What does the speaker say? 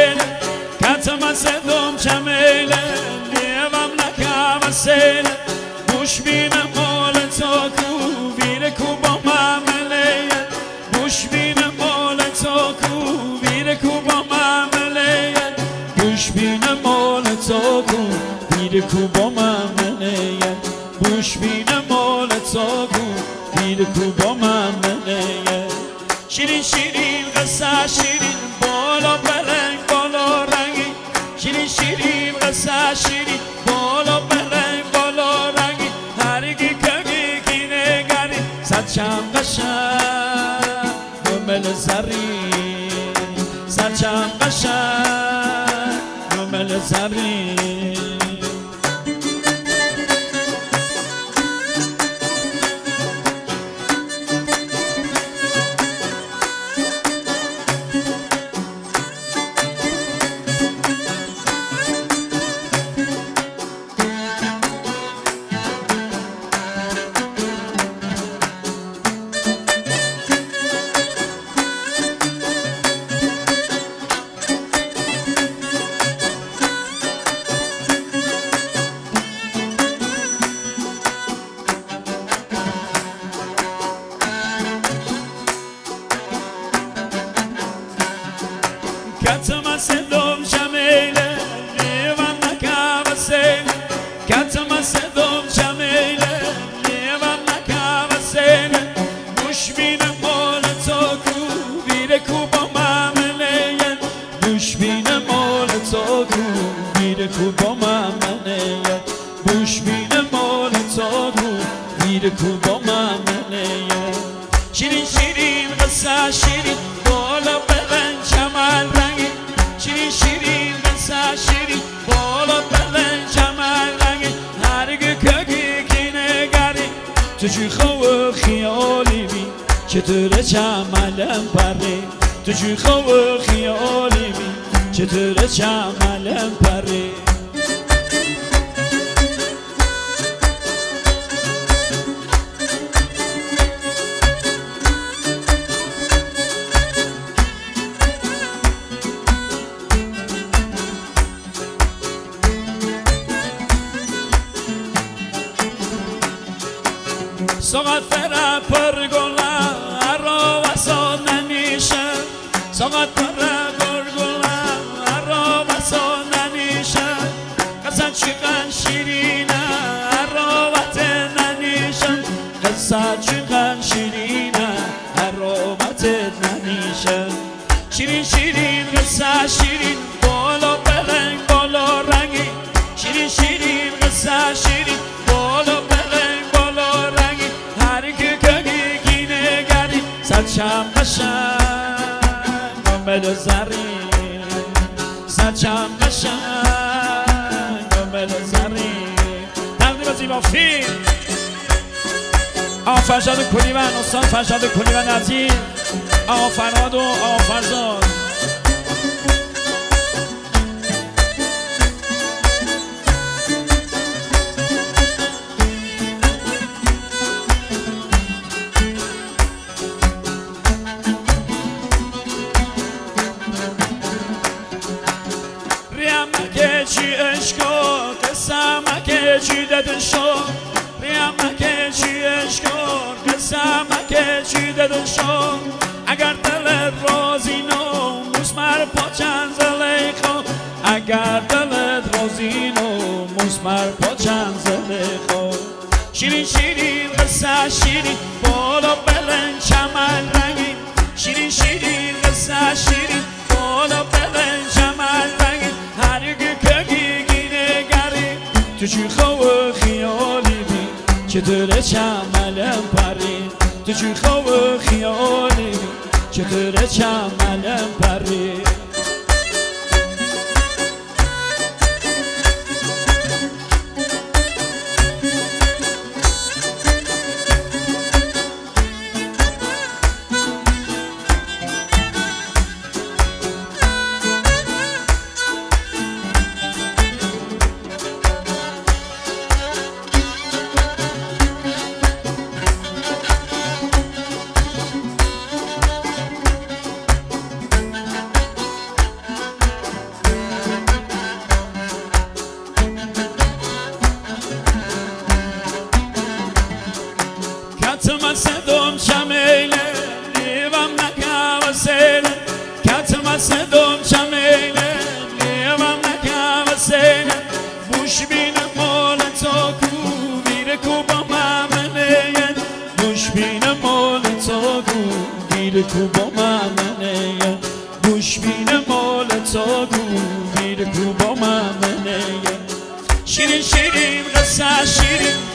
سیل کتم صدام چمیل نیوم نکم سیل گوش بینم مال تا کو ویر کو با معامله گوش بینم مال تا کو ویر کو با معامله گوش بینم مال تا کو ویر کو با معامله گوش بینم مال تا کو ویر کو با معامله شیرین شیرین قصه شیرین بالا بلنگ بالا رنگی شیرین شیرین قصه شیرین بالا بلنگ بالا رنگی هرگی کگی کی نگری سرچم قشنگ نومل زرین سرچم قشنگ نومل زرین کتم صدام جمیله نیوم نکم سیل کتم صدام جمیله نیوم نکم سیل گوش بینم مال تا کو ویر کو با معامله گوش بینم مال تا کو ویر کو با معامله گوش بینم مال تا کو ویر کو با معامله شیرین شیرین قصه شیرین بالا بلند جمال رنگی شیرین شیرین قصه شیرین بالا بلند جمال رنگی هرگی کگی کی نگری تو چی خواه خیالی بی چطور جمالم پره تو چی خواه خیالی بی چطور جمالم پره ساقت فرا پر گلا را وسان نمیشه ساقت فرا پر گلا را وسان نمیشه قصد چقدر شیرینه را وطن نمیشه قصد چقدر شیرینه را وطن نمیشه شیرین شیرین قصه شیرین بالا بلنگ بالا رنگی شیرین شیرین قصه شیرین بالا بلنگ بالا رنگی هرگی کگی کی نگری سرچم قشنگ نومل زرین سرچم قشنگ نومل زرین تقدیم زیبا فیلم آقا فرشاد کلیون استاد فرشاد کلیون عزیز آقا فرهاد و آقا فرزاد چی عشقا قسم که چی ددن شو ریم که چی عشقا قسم که چی ددن شو اگر دلت رازی نو مسمر پاچن زلیخو اگر دلت رازی نو مسمر پاچن زلیخو شیرین شیرین قصه شیرین بالا بلند چمن رنگین شیرین شیرین قصه شیرین بالا بلند چمن رنگین هرگی کگی کی نگری تو چی خواه خیالی بی چطور چملم پری تو چی خواه خیالی بی چطور چملم پری میره کو با منه گوش بینه مال تا گو میره کو با منه شیرین شیرین قصه شیرین